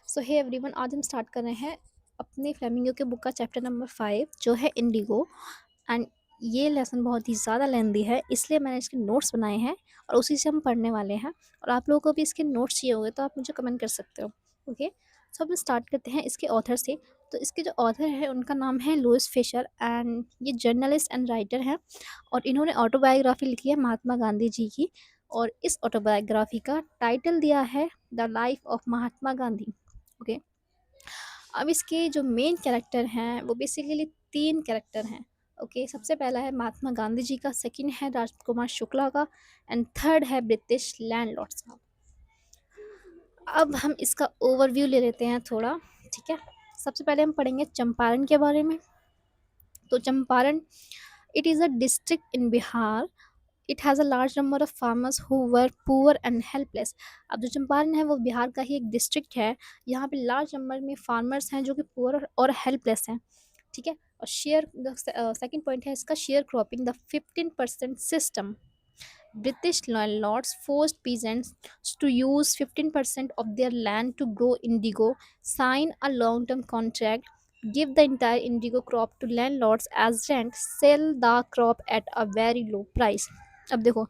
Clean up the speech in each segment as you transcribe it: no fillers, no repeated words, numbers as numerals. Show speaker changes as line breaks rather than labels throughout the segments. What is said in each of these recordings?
सो hey everyone, आज हम start कर रहे हैं अपने फ्लेमिंगो के बुक का चैप्टर नंबर 5 जो है इंडिगो। एंड ये लेसन बहुत ही ज़्यादा लेंदी है, इसलिए मैंने इसके नोट्स बनाए हैं और उसी से हम पढ़ने वाले हैं। और आप लोगों को भी इसके नोट्स चाहिए होंगे तो आप मुझे कमेंट कर सकते हो। ओके, सो हम स्टार्ट करते हैं इसके ऑथर से। तो इसके जो ऑथर है उनका नाम है लुइस फिशर एंड ये जर्नलिस्ट एंड राइटर हैं। और इन्होंने ऑटोबायोग्राफी लिखी है महात्मा गांधी जी की। और इस ऑटोबायोग्राफी का टाइटल दिया है the life of Mahatma Gandhi. Okay, अब इसके जो मेन कैरेक्टर हैं वो बेसिकली तीन कैरेक्टर हैं। ओके, सबसे पहला है महात्मा गांधी जी का, सेकंड है राजकुमार शुक्ला का, एंड थर्ड है ब्रिटिश लैंडलॉर्ड्स का। अब हम इसका ओवरव्यू ले लेते हैं थोड़ा। ठीक है, सबसे पहले हम पढ़ेंगे चंपारण के बारे में। तो Champaran, it is a district in Bihar. It has a large number of farmers who were poor and helpless. अब जो चंपारण है वो बिहार का ही एक डिस्ट्रिक्ट है। यहाँ पे लार्ज नंबर में फार्मर्स हैं जो कि पुअर और हेल्पलेस हैं। ठीक है, और शेयर द सेकंड पॉइंट है इसका, share cropping the 15% system. British landlords forced peasants to use 15% of their land to grow indigo, sign a long term contract, give the entire indigo crop to landlords as rent, sell the crop at a very low price. अब देखो,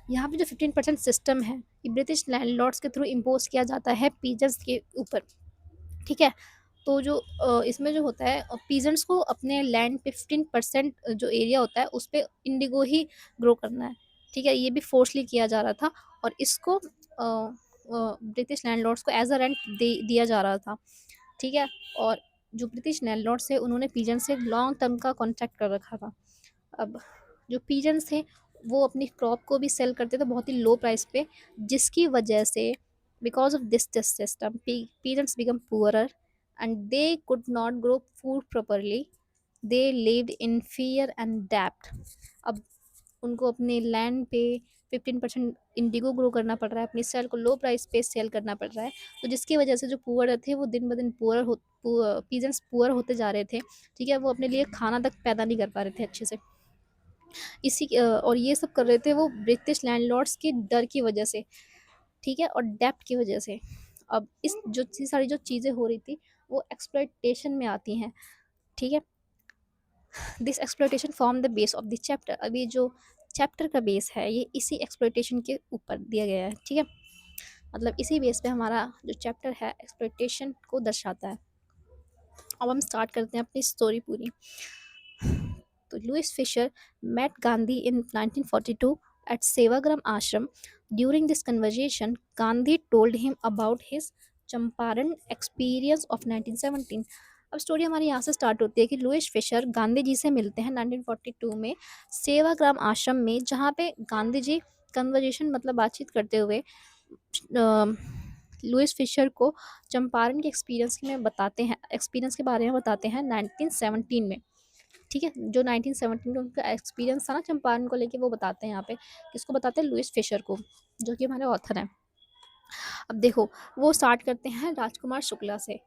यहाँ पे जो 15% system है ये British landlords के through impose किया जाता है पीजेंट्स के ऊपर। ठीक है, तो जो इसमें जो होता है पीजेंट्स को अपने लैंड पे 15% जो एरिया होता है उस पे इंडिगो ही ग्रो करना है। ठीक है, ये भी फोर्सली किया जा रहा था और इसको ब्रिटिश लैंडलॉर्ड्स को एज अ रेंट दिया जा रहा था। ठीक है, और जो ब्रिटिश लैंडलॉर्ड्स थे उन्होंने पीजेंट से लॉन्ग टर्म का कॉन्ट्रैक्ट कर रखा था। अब जो पीजेंट्स थे वो अपनी क्रॉप को भी सेल करते थे बहुत ही लो प्राइस पे, जिसकी वजह से because of this system peasants become poorer and they could not grow food properly. They lived in fear and डेप्ट। अब उनको अपने लैंड पे 15% इंडिगो ग्रो करना पड़ रहा है, अपनी सेल को लो प्राइस पे सेल करना पड़ रहा है। तो जिसकी वजह से जो पुअर थे वो दिन ब दिन पीजेंट्स पुअर होते जा रहे थे। ठीक है, वो अपने लिए खाना तक पैदा नहीं कर पा रहे थे अच्छे से। और ये सब कर रहे थे वो ब्रिटिश लैंडलॉर्ड्स के डर की वजह से। ठीक है, और डेप्ट की वजह से। अब इस जो सारी जो चीज़ें हो रही थी वो एक्सप्लॉइटेशन में आती हैं। ठीक है, this exploitation form the base of the chapter. अभी जो चैप्टर का बेस है ये इसी एक्सप्लॉइटेशन के ऊपर दिया गया है। ठीक है, मतलब इसी बेस पे हमारा जो चैप्टर है एक्सप्लॉइटेशन को दर्शाता है। अब हम स्टार्ट करते हैं अपनी स्टोरी पूरी। तो Louis Fischer met Gandhi in 1942 at Sevagram Ashram. During this conversation, Gandhi told him about his Champaran experience of 1917। अब स्टोरी हमारी यहाँ से स्टार्ट होती है कि लुइस फिशर गांधी जी से मिलते हैं 1942 में सेवाग्राम आश्रम में, जहाँ पे गांधी जी कन्वर्जेशन मतलब बातचीत करते हुए लुइस फिशर को चंपारण के एक्सपीरियंस के बारे में बताते हैं 1917 में। ठीक है, जो 1917 में उनका एक्सपीरियंस था ना चंपारण को लेके वो बताते हैं यहाँ पे। किसको बताते हैं? लुइस फिशर को, जो कि हमारे ऑथर हैं। अब देखो, वो स्टार्ट करते हैं राजकुमार शुक्ला से।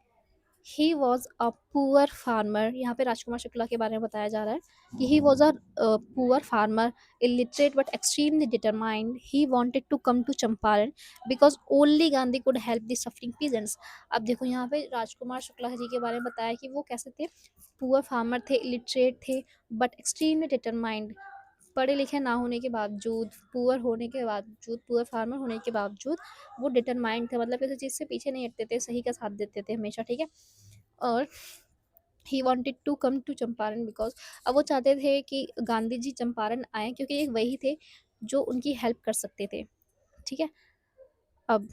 ही वॉज अ पुअर फार्मर। यहाँ पे राजकुमार शुक्ला के बारे में बताया जा रहा है कि he was a poor farmer, illiterate but extremely determined. He wanted to come to Champaran because only Gandhi could help the suffering peasants. अब देखो, यहाँ पे राजकुमार शुक्ला जी के बारे में बताया कि वो कैसे थे, पुअर फार्मर थे, इलिटरेट थे, बट एक्सट्रीमली डिटरमाइंड। पढ़े लिखे ना होने के बावजूद, पुअर फार्मर होने के बावजूद वो डिटरमाइंड थे, मतलब किसी चीज़ से पीछे नहीं हटते थे, सही का साथ देते थे हमेशा। ठीक है, और he wanted to come to Champaran because अब वो चाहते थे कि गांधी जी चंपारण आए, क्योंकि एक वही थे जो उनकी हेल्प कर सकते थे। ठीक है, अब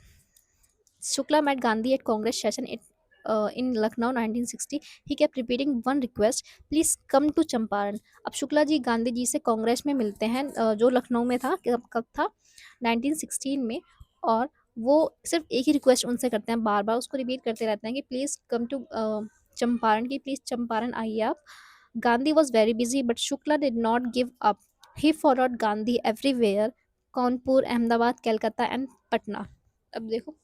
Shukla met Gandhi at Congress session in Lucknow 1960. He kept repeating one request, please come to Champaran. अब शुक्ला जी गांधी जी से कांग्रेस में मिलते हैं, जो लखनऊ में था, कब था, 1916 में। और वो सिर्फ एक ही रिक्वेस्ट उनसे करते हैं, बार बार उसको रिपीट करते रहते हैं कि प्लीज़ कम टू चंपारण, की प्लीज़ चंपारण आइए आप। Gandhi was very busy but Shukla did not give up. He forward Gandhi everywhere, Kanpur, Ahmedabad, Calcutta and Patna. अब देखो,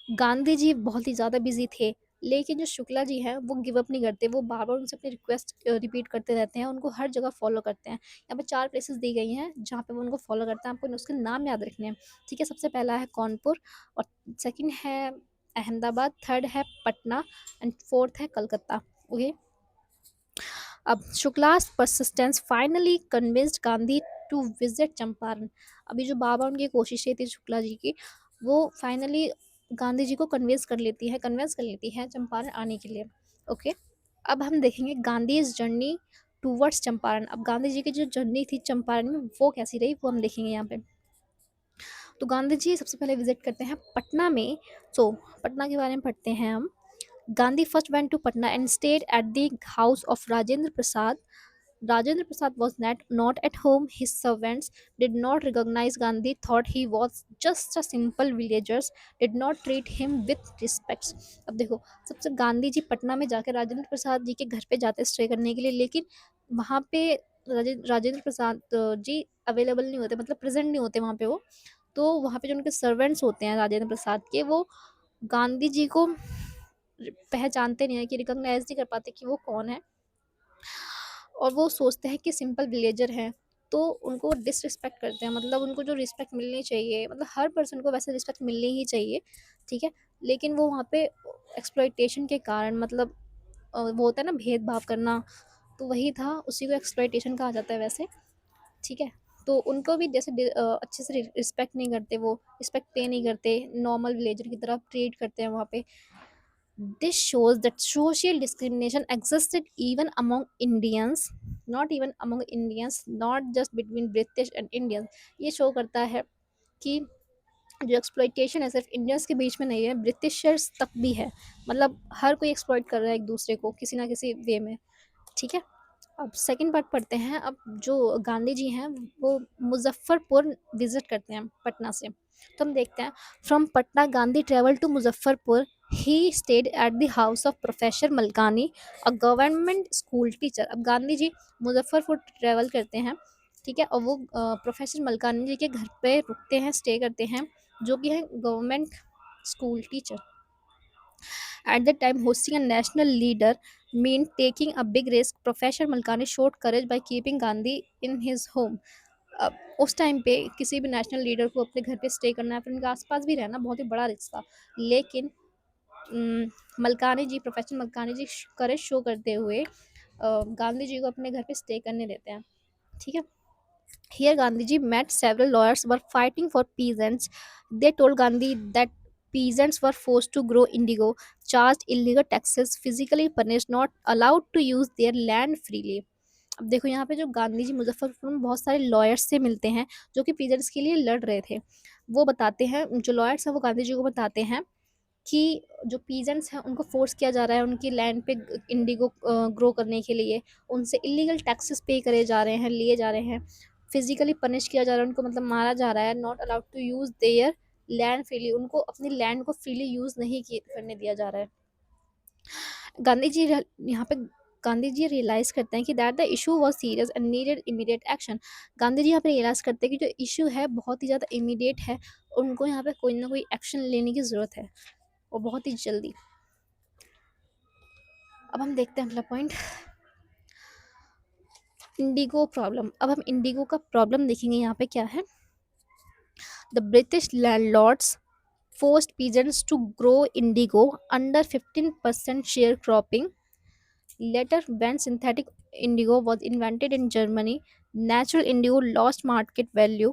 गांधी जी बहुत ही ज़्यादा बिजी थे, लेकिन जो शुक्ला जी हैं वो गिव अप नहीं करते। वो बार बार उनसे अपनी रिक्वेस्ट रिपीट करते रहते हैं, उनको हर जगह फॉलो करते हैं। यहाँ पे 4 प्लेसेस दी गई हैं जहाँ पे वो उनको फॉलो करते हैं, आपको उसके नाम याद रखने हैं। ठीक है, सबसे पहला है कानपुर, और सेकंड है अहमदाबाद, थर्ड है पटना एंड फोर्थ है कलकत्ता। ओके। अब Shukla's persistence finally convinced Gandhi to visit Champaran. अभी जो बाबा उनकी कोशिशें थी शुक्ला जी की, वो फाइनली गांधी जी को कन्विंस कर लेती है चंपारण आने के लिए। ओके। अब हम देखेंगे गांधी जर्नी टूवर्ड्स चंपारण। अब गांधी जी की जो जर्नी थी चंपारण में वो कैसी रही वो हम देखेंगे यहाँ पे। तो गांधी जी सबसे पहले विजिट करते हैं पटना में। सो पटना के बारे में पढ़ते हैं हम। Gandhi first went to Patna and stayed at the house of Rajendra Prasad. Rajendra Prasad was not at home. His servants did not recognize Gandhi, thought he was just a simple villager, did not treat him with respect. अब देखो, सबसे गांधी जी पटना में जाकर राजेंद्र प्रसाद जी के घर पे जाते stay करने के लिए, लेकिन वहाँ पे राजेंद्र प्रसाद जी अवेलेबल नहीं होते, मतलब प्रेजेंट नहीं होते वहाँ पे वो। तो वहाँ पे जो उनके सर्वेंट्स होते हैं राजेंद्र प्रसाद के, वो गांधी जी को पहचानते नहीं है, कि रिकॉग्नाइज नहीं कर पाते कि वो कौन है, और वो सोचते हैं कि सिंपल विलेजर हैं, तो उनको डिसरिस्पेक्ट करते हैं। मतलब उनको जो रिस्पेक्ट मिलनी चाहिए, मतलब हर पर्सन को वैसे रिस्पेक्ट मिलनी ही चाहिए, ठीक है, लेकिन वो वहाँ पे एक्सप्लॉइटेशन के कारण, मतलब वो होता है ना भेदभाव करना, तो वही था, उसी को एक्सप्लॉइटेशन कहा जाता है वैसे, ठीक है। तो उनको भी जैसे अच्छे से रिस्पेक्ट नहीं करते, वो रिस्पेक्ट पे नहीं करते, नॉर्मल विलेजर की तरह ट्रीट करते हैं वहाँ पे। This shows that social discrimination existed even among Indians, not even among Indians, not just between British and Indians. ये शो करता है कि जो एक्सप्लॉइटेशन है सिर्फ इंडियंस के बीच में नहीं है, ब्रिटिशर्स तक भी है। मतलब हर कोई एक्सप्लॉइट कर रहा है एक दूसरे को किसी ना किसी वे में, ठीक है। अब सेकंड पार्ट पढ़ते हैं। अब जो गांधी जी हैं वो मुजफ्फरपुर विजिट करते हैं पटना से। तो हम देखते हैं, from Patna Gandhi travel to Muzaffarpur. He stayed at the house of professor Malkani, a government school teacher. अब गांधी जी मुजफ्फरपुर ट्रेवल करते हैं, ठीक है, और वो प्रोफेसर मलकानी जी के घर पे रुकते हैं, स्टे करते हैं, जो कि है government school teacher. At the time, hosting a national leader meant taking a big risk. Professor Malkani showed courage by keeping Gandhi in his home. अब उस टाइम पे किसी भी नेशनल लीडर को अपने घर पे स्टे करना है, फिर उनके आसपास भी रहना बहुत ही बड़ा रिस्क था, लेकिन मलकानी जी, प्रोफेसर मलकानी जी करेज शो करते हुए गांधी जी को अपने घर पे स्टे करने देते हैं, ठीक है। Here, Gandhiji met several lawyers were fighting for peasants. They told Gandhi that peasants were forced to grow indigo, charged illegal taxes, physically punished, not allowed to use their land freely. अब देखो यहाँ पे जो गांधी जी मुजफ्फरपुर में बहुत सारे lawyers से मिलते हैं जो कि पीजेंट्स के लिए लड़ रहे थे। वो बताते हैं, जो लॉयर्स हैं वो गांधी जी को बताते हैं कि जो पीजेंट्स हैं उनको फोर्स किया जा रहा है उनकी लैंड पे इंडिगो ग्रो करने के लिए, उनसे इलीगल टैक्सेस पे करे जा रहे हैं, लिए जा रहे हैं, फिजिकली पनिश किया जा रहा है उनको, मतलब मारा जा रहा है, not allowed to use their land freely, उनको अपनी लैंड को फ्रीली यूज नहीं करने दिया जा रहा है। गांधी जी यहाँ पे गांधी जी रियलाइज करते हैं कि that the issue was serious and needed immediate action. Gandhi ji यहाँ पे रियलाइज करते हैं कि जो इशू है बहुत ही ज़्यादा इमीडिएट है, उनको यहाँ पे कोई ना कोई एक्शन लेने की ज़रूरत है, और बहुत ही जल्दी। अब हम देखते हैं अगला पॉइंट, इंडिगो प्रॉब्लम। अब हम इंडिगो का प्रॉब्लम देखेंगे यहाँ पे क्या है। The British landlords forced peasants to grow indigo under 15% sharecropping. Later, when synthetic indigo was invented in Germany, natural indigo lost market value.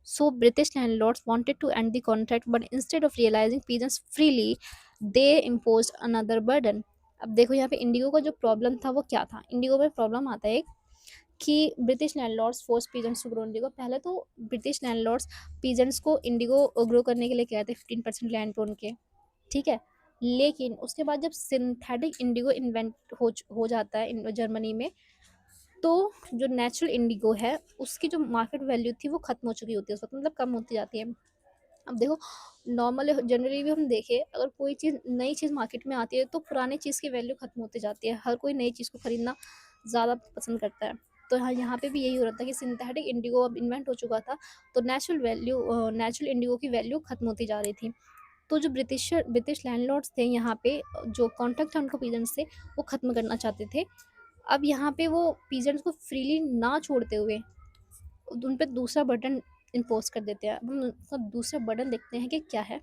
So, British landlords wanted to end the contract, but instead of realizing peasants freely, they imposed another burden. अब देखो यहाँ पे Indigo का जो problem था वो क्या था। इंडिगो में प्रॉब्लम आता है कि British landlords force peasants to grow indigo. पहले तो ब्रिटिश लैंडलॉर्ड्स पीजेंट्स को इंडिगो ग्रो करने के लिए कहते 15% लैंड पे उनके, ठीक है, लेकिन उसके बाद जब सिंथेटिक इंडिगो इन्वेंट हो जाता है जर्मनी में, तो जो नेचुरल इंडिगो है उसकी जो मार्केट वैल्यू थी वो खत्म हो चुकी होती है उस वक्त, मतलब कम होती जाती है। अब देखो, नॉर्मल जनरली भी हम देखें, अगर कोई चीज़ नई चीज़ मार्केट में आती है तो पुरानी चीज़ की वैल्यू खत्म होती जाती है, हर कोई नई चीज़ को खरीदना ज़्यादा पसंद करता है। तो हाँ, यहाँ पे भी यही हो रहा था कि सिंथेटिक इंडिगो अब इन्वेंट हो चुका था, तो नेचुरल इंडिगो की वैल्यू खत्म होती जा रही थी। तो जो ब्रिटिश लैंडलॉर्ड्स थे यहाँ पे, जो कॉन्ट्रैक्ट था उनको पीजेंट्स से, वो ख़त्म करना चाहते थे। अब यहाँ पे वो पीजेंट्स को फ्रीली ना छोड़ते हुए उन पे दूसरा बटन इम्पोज कर देते हैं। अब हम उसका दूसरा बटन देखते हैं कि क्या है।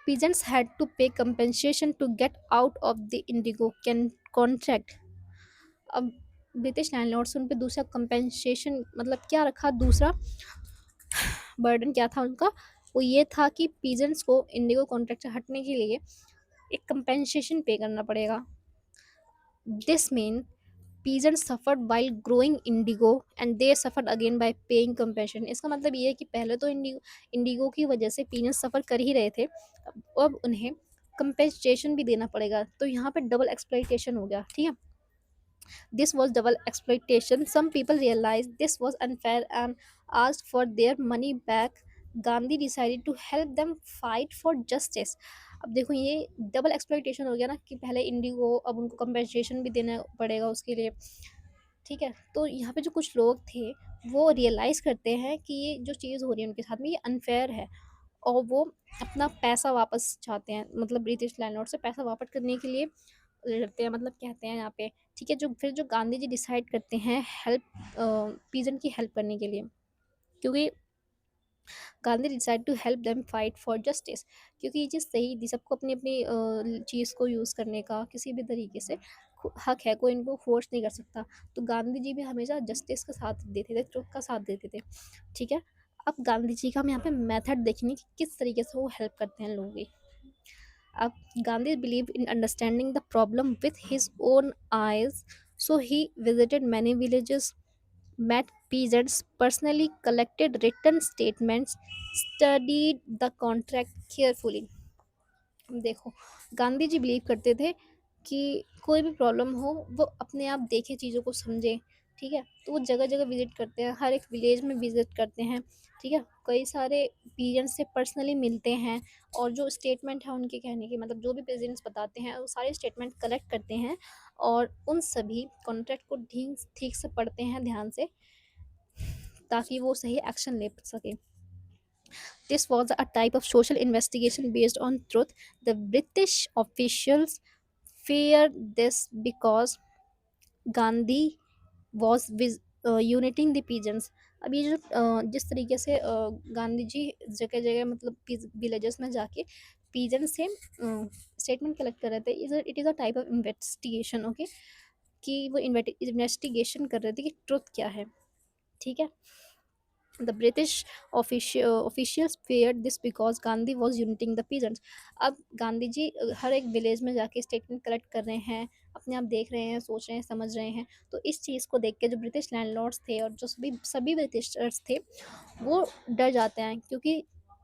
Peasants had to pay compensation to get out of the Indigo contract. अब ब्रिटिश लैंडलॉर्ड्स उन पे दूसरा कंपेंसेशन मतलब क्या रखा, दूसरा बर्डन क्या था उनका, वो ये था कि पीजेंट्स को इंडिगो कॉन्ट्रैक्ट से हटने के लिए एक कंपेंसेशन पे करना पड़ेगा. This mean peasants suffered while growing indigo and they suffered again by paying compensation. इसका मतलब ये है कि पहले तो इंडिगो की वजह से peasants सफ़र कर ही रहे थे, अब उन्हें कंपेंसेशन भी देना पड़ेगा, तो यहाँ पे डबल एक्सप्लॉइटेशन हो गया. ठीक है, this was double exploitation. Some people realized this was unfair and asked for their money back. Gandhi decided to help them fight for justice. अब देखो ये डबल एक्सप्लॉइटेशन हो गया ना, कि पहले इंडिगो, अब उनको कंपेंसेशन भी देना पड़ेगा उसके लिए. ठीक है, तो यहाँ पे जो कुछ लोग थे वो रियलाइज़ करते हैं कि ये जो चीज़ हो रही है उनके साथ में ये अनफेयर है, और वो अपना पैसा वापस चाहते हैं, मतलब ब्रिटिश लैंडलॉर्ड से पैसा वापस करने के लिए लड़ते हैं, मतलब कहते हैं यहाँ पे. ठीक है, जो फिर जो गांधी जी डिसाइड करते हैं हेल्प पीजन की हेल्प करने के लिए, क्योंकि Gandhi decide to help them fight for justice, क्योंकि ये चीज़ सही थी, सबको अपनी अपनी चीज़ को यूज़ करने का किसी भी तरीके से हक है, कोई इनको फोर्स नहीं कर सकता. तो गांधी जी भी हमेशा जस्टिस का साथ देते थे, ट्रुथ का साथ देते थे. ठीक है, अब गांधी जी का हम यहाँ पे मेथड देखेंगे कि किस तरीके से वो हेल्प करते हैं लोगों की. अब Gandhi believed in understanding the problem with his own eyes, so he visited many villages, met peasants, personally collected written statements, studied the contract carefully. देखो, गांधी जी बिलीव करते थे कि कोई भी प्रॉब्लम हो वो अपने आप देखे, चीज़ों को समझे. ठीक है, तो वो जगह जगह विजिट करते हैं, हर एक विलेज में विजिट करते हैं. ठीक है, कई सारे पेरेंट्स से पर्सनली मिलते हैं, और जो स्टेटमेंट है उनके कहने की, मतलब जो भी पेरेंट्स बताते हैं वो सारे स्टेटमेंट कलेक्ट करते हैं, और उन सभी कॉन्ट्रैक्ट को ठीक ठीक से पढ़ते हैं ध्यान से, ताकि वो सही एक्शन ले सके. This was a type of social investigation based on truth. The British officials feared this because Gandhi was uniting the peasants. अब ये जो जिस तरीके से गांधी जी जगह जगह मतलब विलेजेस में जाके पीजन से स्टेटमेंट कलेक्ट कर रहे थे, it is a type of investigation. Okay, कि वो इन्वेस्टिगेशन कर रहे थे कि ट्रुथ क्या है. ठीक है, the British officials feared this because Gandhi was uniting the peasants. अब गांधी जी हर एक विलेज में जाके स्टेटमेंट कलेक्ट कर रहे हैं, अपने आप देख रहे हैं, सोच रहे हैं, समझ रहे हैं. तो इस चीज़ को देख के जो ब्रिटिश लैंडलॉर्ड्स थे और जो सभी सभी ब्रिटिशर्स थे वो डर जाते हैं, क्योंकि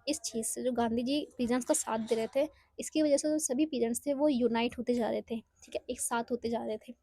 इस चीज़ से जो गांधी जी पीजेंट्स का साथ दे रहे थे, इसकी वजह से जो सभी पीजेंट्स थे वो यूनाइट होते जा रहे थे. ठीक है, एक साथ होते जा रहे थे.